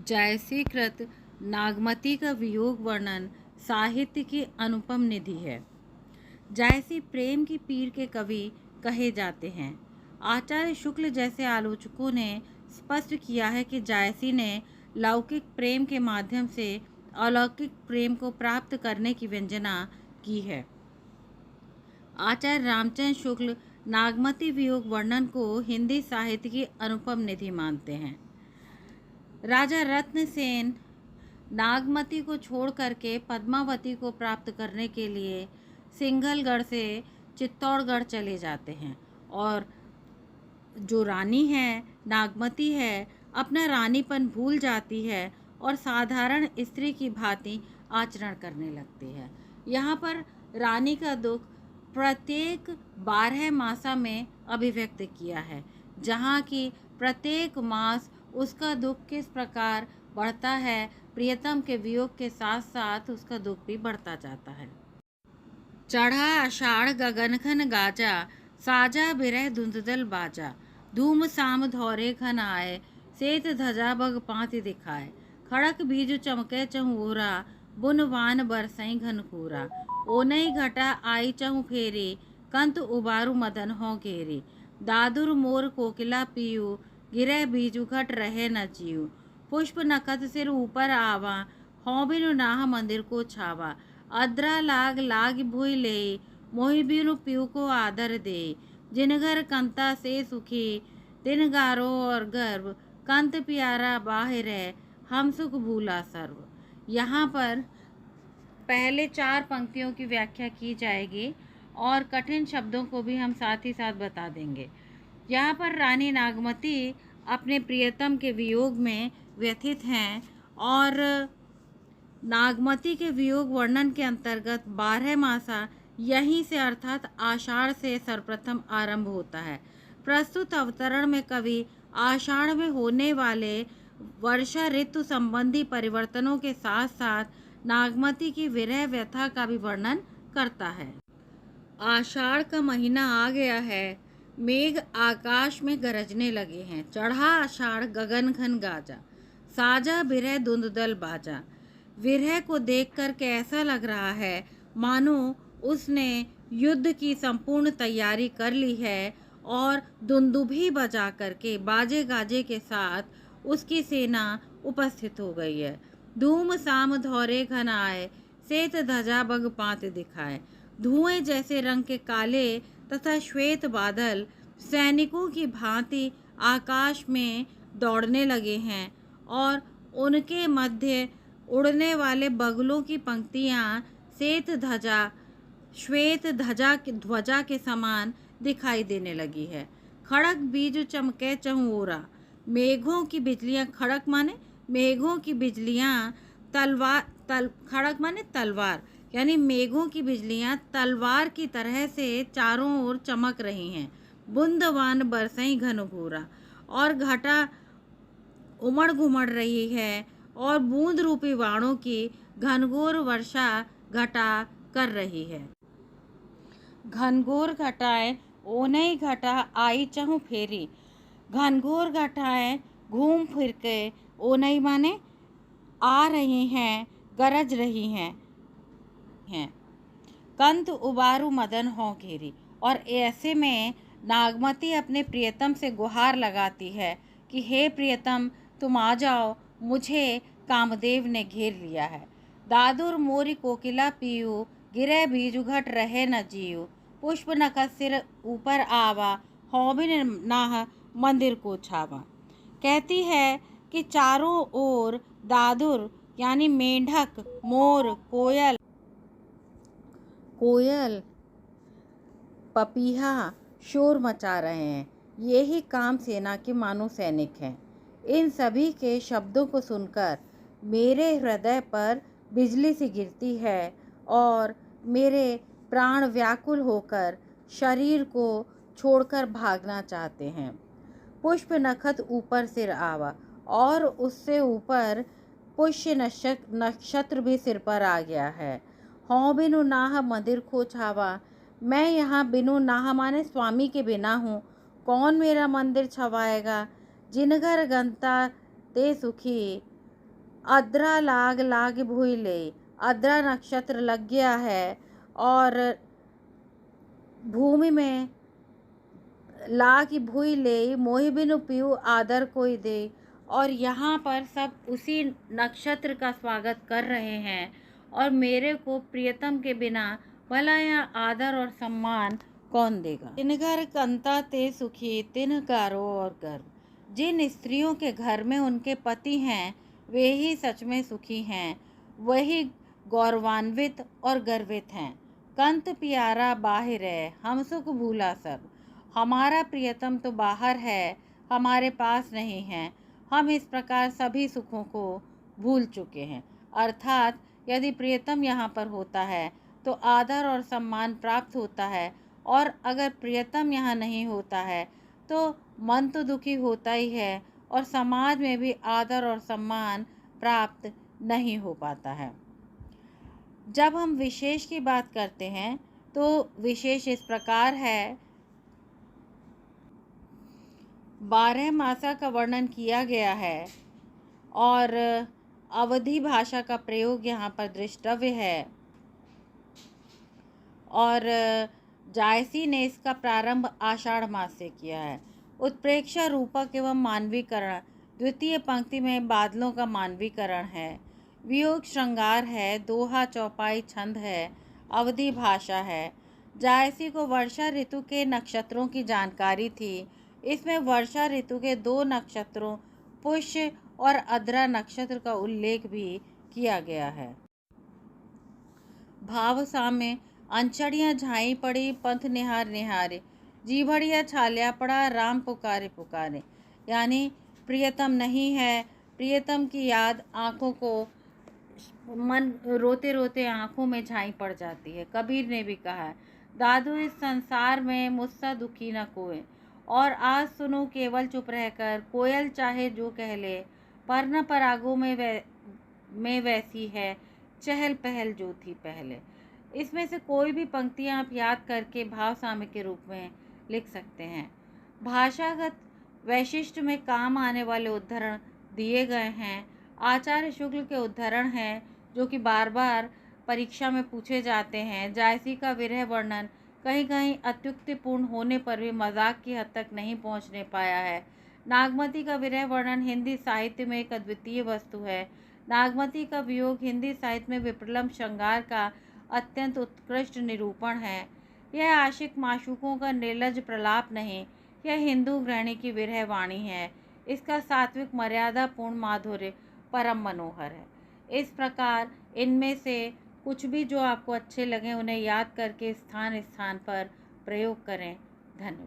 JC कृत नागमती का वियोग वर्णन साहित्य की अनुपम निधि है। जयसी प्रेम की पीर के कवि कहे जाते हैं। आचार्य शुक्ल जैसे आलोचकों ने स्पष्ट किया है कि जायसी ने लौकिक प्रेम के माध्यम से अलौकिक प्रेम को प्राप्त करने की व्यंजना की है। आचार्य रामचंद्र शुक्ल नागमती वियोग वर्णन को हिंदी साहित्य की अनुपम निधि मानते हैं। राजा रत्नसेन नागमती को छोड़ करके पद्मावती को प्राप्त करने के लिए सिंघलगढ़ से चित्तौड़गढ़ चले जाते हैं और जो रानी है नागमती है अपना रानीपन भूल जाती है और साधारण स्त्री की भांति आचरण करने लगती है। यहाँ पर रानी का दुख प्रत्येक 12 मासा में अभिव्यक्त किया है, जहाँ की प्रत्येक मास उसका दुख किस प्रकार बढ़ता है, प्रियतम के वियोग के साथ साथ उसका दुख भी बढ़ता जाता है। चढ़ा आषाढ़ गगनखन गाजा, साजा बिरह धुंधल बाजा, धूम साम धौरे खन आए, सेत ध्वजा बग पाति दिखाए, खड़क बीज चमके चहुरा, बुन वान बरसई घनखूरा, ओनई घटा आई चहु फेरी, कंत उबारू मदन हो घेरी, दादुर मोर कोकिला पीयू, गिरह बीजू घट रहे न जीव, पुष्प नखत सिर ऊपर आवा, हों बिनु नाह मंदिर को छावा, अद्रा लाग लाग भुई ले, मोहि बिनु पीऊ को आदर दे, जिन घर कंता से सुखी, तिन गारो और गर्भ, कंत प्यारा बाहिर है, हम सुख भूला सर्व। यहाँ पर पहले 4 पंक्तियों की व्याख्या की जाएगी और कठिन शब्दों को भी हम साथ ही साथ बता देंगे। यहाँ पर रानी नागमती अपने प्रियतम के वियोग में व्यथित हैं और नागमती के वियोग वर्णन के अंतर्गत 12 मासा यहीं से अर्थात आषाढ़ से सर्वप्रथम आरंभ होता है। प्रस्तुत अवतरण में कवि आषाढ़ में होने वाले वर्षा ऋतु संबंधी परिवर्तनों के साथ साथ नागमती की विरह व्यथा का भी वर्णन करता है। आषाढ़ का महीना आ गया है, मेघ आकाश में गरजने लगे हैं। चढ़ा आषाढ़ गगन घन गाजा, साजा बिरह धुंधल बाजा। विरह को देखकर के ऐसा लग रहा है मानो उसने युद्ध की संपूर्ण तैयारी कर ली है और दुंदुभी बजा करके बाजे गाजे के साथ उसकी सेना उपस्थित हो गई है। धूम साम धौरे घन आए, सेत ध्वजा बग पात दिखाए। धुएं जैसे रंग के काले तथा श्वेत बादल सैनिकों की भांति आकाश में दौड़ने लगे हैं और उनके मध्य उड़ने वाले बगुलों की पंक्तियां श्वेत ध्वजा के समान दिखाई देने लगी है। खड़क बीज चमके चहुरा, मेघों की बिजलियां, खड़क माने मेघों की बिजलियां, खड़क माने तलवार, यानी मेघों की बिजलियां तलवार की तरह से चारों ओर चमक रही हैं। बूंदवान बरसई घनघोरा, और घटा उमड़ घुमड़ रही है और बूंद रूपी बाणों की घनघोर वर्षा घटा कर रही है। घनघोर घटाएं ओनई घटा आई चहु फेरी, घनघोर घटाएं घूम फिर के, ओनई माने आ रही हैं, गरज रही हैं। कंत उबारू मदन हो घेरी, और ऐसे में नागमती अपने प्रियतम से गुहार लगाती है कि हे प्रियतम तुम आ जाओ, मुझे कामदेव ने घेर लिया है। दादुर मोरी कोकिला पीयू, गिरह बीजु घट रहे न जीव, पुष्प नखत सिर ऊपर आवा, होबिन नाह मंदिर को छावा। कहती है कि चारों ओर दादुर यानी मेंढक, मोर, कोयल, पपीहा शोर मचा रहे हैं। ये ही काम सेना के मानो सैनिक हैं। इन सभी के शब्दों को सुनकर मेरे हृदय पर बिजली सी गिरती है और मेरे प्राण व्याकुल होकर शरीर को छोड़कर भागना चाहते हैं। पुष्प नखत ऊपर सिर आवा, और उससे ऊपर पुष्य नक्षत्र भी सिर पर आ गया है। हों बिनु नाह मंदिर खो छावा, मैं यहाँ बिनु नाह माने स्वामी के बिना हूँ, कौन मेरा मंदिर छवाएगा। जिन घर गंता ते सुखी, अद्रा लाग लाग भूई ले, अद्रा नक्षत्र लग गया है और भूमि में लाग भूई ले, मोहि बिनु पियू आदर कोई दे। और यहाँ पर सब उसी नक्षत्र का स्वागत कर रहे हैं और मेरे को प्रियतम के बिना भला यहाँ आदर और सम्मान कौन देगा। जिन घर कंता ते सुखी तिन कारो और गर्व। जिन स्त्रियों के घर में उनके पति हैं वे ही सच में सुखी हैं, वही गौरवान्वित और गर्वित हैं। कंत प्यारा बाहिर है, हम सुख भूला सब। हमारा प्रियतम तो बाहर है, हमारे पास नहीं है। हम इस प्रकार सभी सुखों को भूल चुके हैं। अर्थात यदि प्रियतम यहाँ पर होता है तो आदर और सम्मान प्राप्त होता है, और अगर प्रियतम यहाँ नहीं होता है तो मन तो दुखी होता ही है और समाज में भी आदर और सम्मान प्राप्त नहीं हो पाता है। जब हम विशेष की बात करते हैं तो विशेष इस प्रकार है। 12 मासा का वर्णन किया गया है और अवधी भाषा का प्रयोग यहाँ पर दृष्टव्य है। और जायसी ने इसका प्रारंभ आषाढ़ मास से किया है। उत्प्रेक्षा रूपक एवं मानवीकरण, द्वितीय पंक्ति में बादलों का मानवीकरण है। वियोग श्रृंगार है, दोहा चौपाई छंद है, अवधी भाषा है। जायसी को वर्षा ऋतु के नक्षत्रों की जानकारी थी। इसमें वर्षा ऋतु के 2 नक्षत्रों पुष्य और अद्रा नक्षत्र का उल्लेख भी किया गया है। भाव साम्य, अंचड़ियाँ झाई पड़ी पंथ निहार निहारे, जी बढ़िया छालिया पड़ा राम पुकारे पुकारे। यानी प्रियतम नहीं है, प्रियतम की याद आँखों को मन रोते रोते आँखों में झाई पड़ जाती है। कबीर ने भी कहा है, दादू इस संसार में मुझसा दुखी न कोई, और आज सुनो केवल चुप रहकर, कोयल चाहे जो कह ले, पर न परागों में वैसी है चहल पहल जो थी पहले। इसमें से कोई भी पंक्तियाँ आप याद करके भाव साम्य के रूप में लिख सकते हैं। भाषागत वैशिष्ट में काम आने वाले उद्धरण दिए गए हैं। आचार्य शुक्ल के उद्धरण हैं जो कि बार बार परीक्षा में पूछे जाते हैं। जायसी का विरह वर्णन कहीं कहीं अत्युक्तिपूर्ण होने पर भी मजाक की हद तक नहीं पहुंचने पाया है। नागमती का विरह वर्णन हिंदी साहित्य में एक अद्वितीय वस्तु है। नागमती का वियोग हिंदी साहित्य में विप्रलंब श्रृंगार का अत्यंत उत्कृष्ट निरूपण है। यह आशिक माशूकों का निर्लज प्रलाप नहीं, यह हिंदू गृहिणी की विरह वाणी है। इसका सात्विक मर्यादापूर्ण माधुर्य परम मनोहर है। इस प्रकार इनमें से कुछ भी जो आपको अच्छे लगे उन्हें याद करके स्थान स्थान पर प्रयोग करें। धन्यवाद।